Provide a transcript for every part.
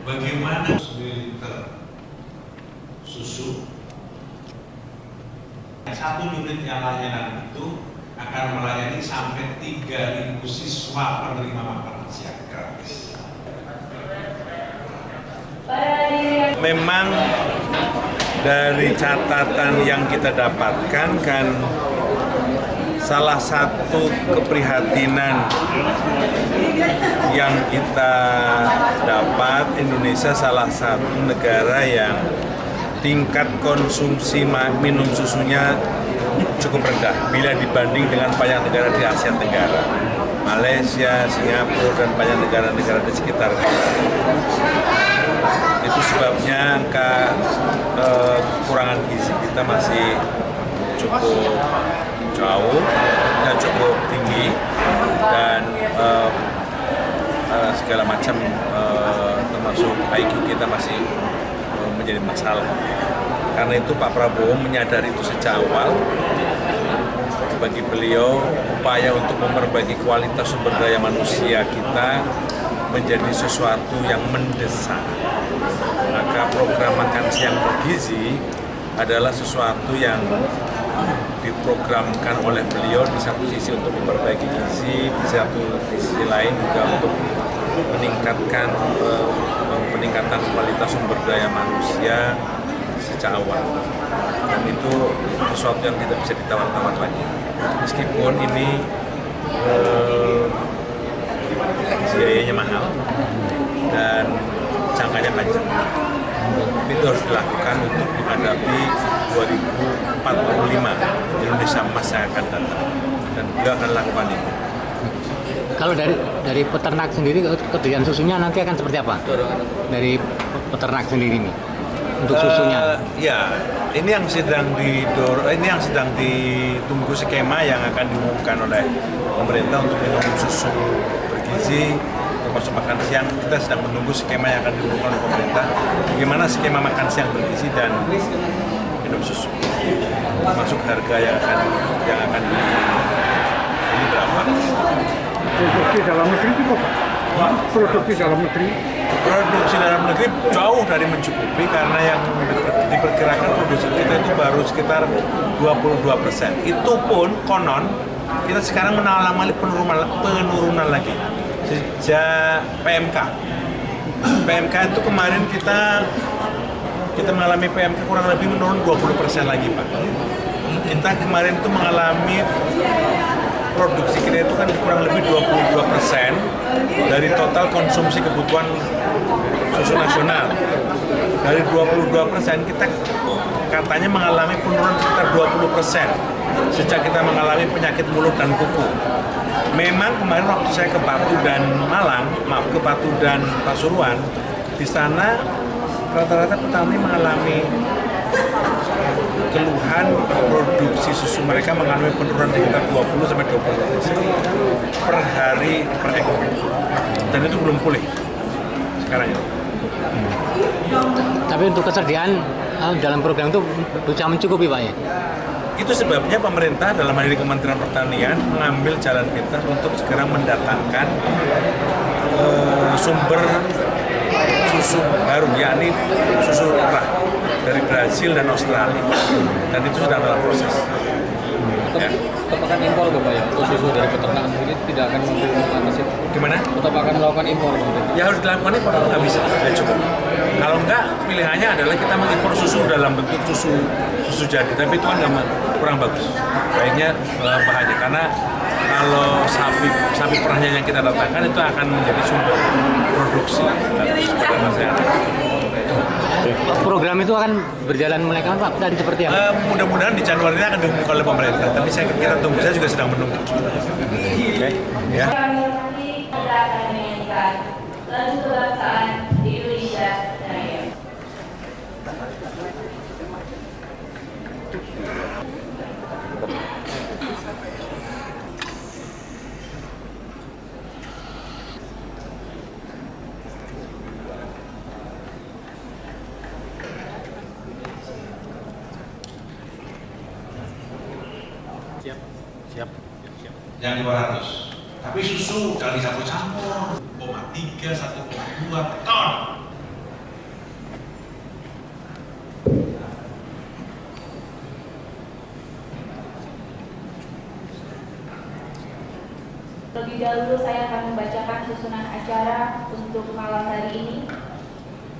bagaimana 9 liter susu. Satu unit yang layanan itu akan melayani sampai 3.000 siswa penerima makan siang gratis. Memang dari catatan yang kita dapatkan kan salah satu keprihatinan yang kita dapat, Indonesia salah satu negara yang tingkat konsumsi minum susunya cukup rendah bila dibanding dengan banyak negara di Asia Tenggara, Malaysia, Singapura, dan banyak negara-negara di sekitar kita. Itu sebabnya angka kekurangan gizi kita masih cukup jauh dan cukup tinggi, dan segala macam termasuk IQ kita masih menjadi masalah. Karena itu Pak Prabowo menyadari itu sejak awal. Bagi beliau, upaya untuk memperbaiki kualitas sumber daya manusia kita menjadi sesuatu yang mendesak. Maka program makan siang bergizi adalah sesuatu yang diprogramkan oleh beliau di satu sisi untuk memperbaiki gizi, di satu sisi lain juga untuk peningkatan kualitas sumber daya manusia sejak awal. Dan itu sesuatu yang tidak bisa ditawar-tawar lagi. Meskipun ini biayanya mahal dan jangkanya panjang, tapi itu harus dilakukan untuk menghadapi 2045 Indonesia emas yang akan datang, dan beliau akan lakukan itu. Kalau dari peternak sendiri, ketersediaan susunya nanti akan seperti apa? Dari peternak sendiri nih untuk susunya? Ya, ini yang sedang ditunggu skema yang akan diumumkan oleh pemerintah untuk minum susu bergizi termasuk makan siang. Kita sedang menunggu skema yang akan diumumkan oleh pemerintah. Bagaimana skema makan siang bergizi dan minum susu, termasuk harga yang akan ini berapa? Produksi dalam negeri itu Pak? Produksi dalam negeri? Produksi dalam negeri jauh dari mencukupi, karena yang diperkirakan produksi kita itu baru sekitar 22%. Itu pun konon kita sekarang mengalami penurunan lagi sejak PMK. PMK itu kemarin kita mengalami PMK kurang lebih menurun 20% lagi Pak. Kita kemarin itu mengalami produksi kita itu kan kurang lebih 22% dari total konsumsi kebutuhan susu nasional. Dari 22% kita katanya mengalami penurunan sekitar 20% sejak kita mengalami penyakit mulut dan kuku. Memang kemarin waktu saya ke Patu dan Pasuruan, di sana rata-rata petani mengalami keluhan produksi susu mereka mengalami penurunan sekitar 20-20% per hari per ekor, dan itu belum pulih sekarang ini. Tapi untuk kesediaan dalam program itu bisa mencukupi Pak ya? Itu sebabnya pemerintah dalam hal ini Kementerian Pertanian mengambil jalan pintas untuk segera mendatangkan sumber susu baru, yakni susu merah dari Brasil dan Australia, dan itu sedang dalam proses. Tetap akan impor Pak ya, untuk susu dari peternak sendiri tidak akan mengatasi itu. Gimana? Tetap akan melakukan impor Pak? Ya harus dilakukan impor, nggak bisa, nggak cukup. Kalau enggak, pilihannya adalah kita mengimpor susu dalam bentuk susu jadi, tapi itu kan kurang bagus. Baiknya bahaya, karena kalau sapi perahnya yang kita datangkan itu akan menjadi sumber produksi pada masa yang akan datang. Program itu akan berjalan mulai kapan Pak? Dan seperti apa? Mudah-mudahan di Januari ini akan diumumkan oleh pemerintah, tapi kita tunggu, saya juga sedang menunggu. Oke, ya. Lalu kebangsaan Indonesia Raya. Siap. Yang 200. Tapi susu jangan dicampur-campur. 1,3, 1,2 ton. dahulu saya akan membacakan susunan acara untuk malam hari ini.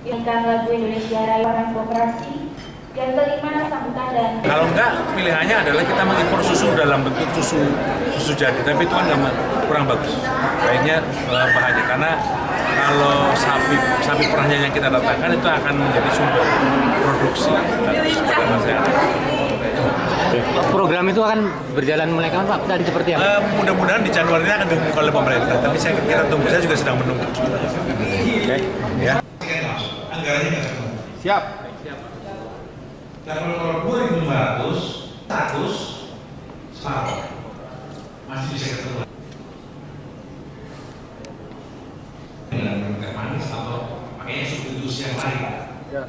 Irinkan lagu Indonesia Raya Warna Koperasi. Yang kelima, sambutan dan... Kalau enggak, pilihannya adalah kita mengimpor susu dalam bentuk susu jadi, tapi itu kan kurang bagus. Baiknya bahannya, karena kalau sapi perahnya yang kita datangkan itu akan menjadi sumber produksi pada masa yang akan datang. Program itu akan berjalan mulai kapan Pak? Tadi seperti apa? Mudah-mudahan di Januari ini akan diumumkan oleh pemerintah, tapi kita tunggu, saya juga sedang menunggu. Oke. Ya. Anggarannya nggak ketemu. Siap. Kalau 2.500, status separuh masih bisa ketemu. Dengan manis atau pakainya substitusi yang lain. Ya.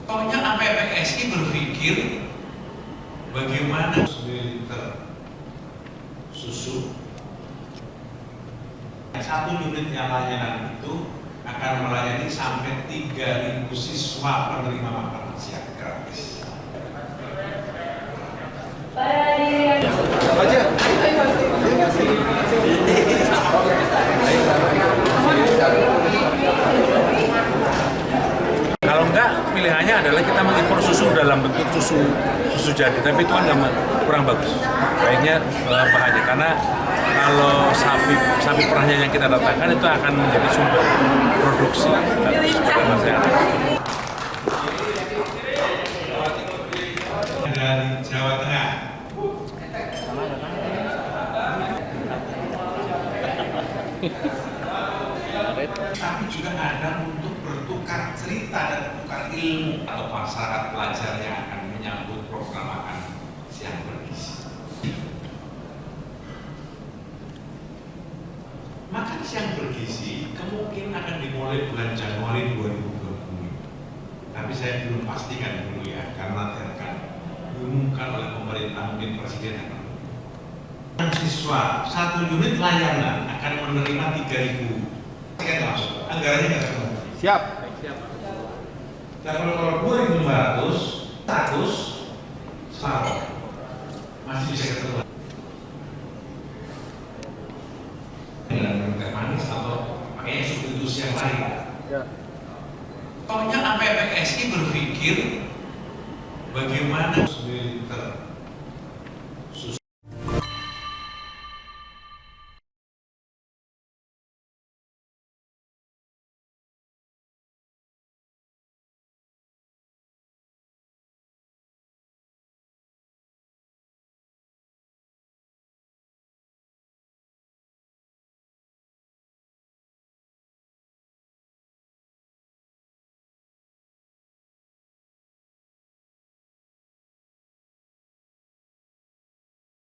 Pokoknya sampai PSI berpikir bagaimana 9 liter susu 1 unit yang layanan itu akan melayani sampai 3.000 siswa penerima makan siang gratis. Para hadirin Kalau enggak, pilihannya adalah kita mengimpor susu dalam bentuk susu jadi, tapi itu kan kurang bagus. Baiknya bahannya, karena kalau sapi perahnya yang kita datangkan itu akan menjadi sumber produksi pada masa yang akan datang. Dari Jawa Tengah. Tapi juga ada untuk bertukar cerita dan bertukar ilmu atau masyarakat pelajar yang akan menyambut program makan siang bergizi. Makan siang bergizi kemungkinan akan dimulai bulan Januari 2020. Tapi saya belum pastikan dulu ya, karena nanti akan diumumkan oleh pemerintah, mungkin presiden akan. Siswa 1 unit layanan akan menerima 3.000. Anggarannya nggak ketemu. Siap. Kalau 2.500, status separuh masih bisa ketemu. Dengan teh manis atau pakainya substitusi yang lain. Ya. Pokoknya sampai PSI berpikir bagaimana 9 liter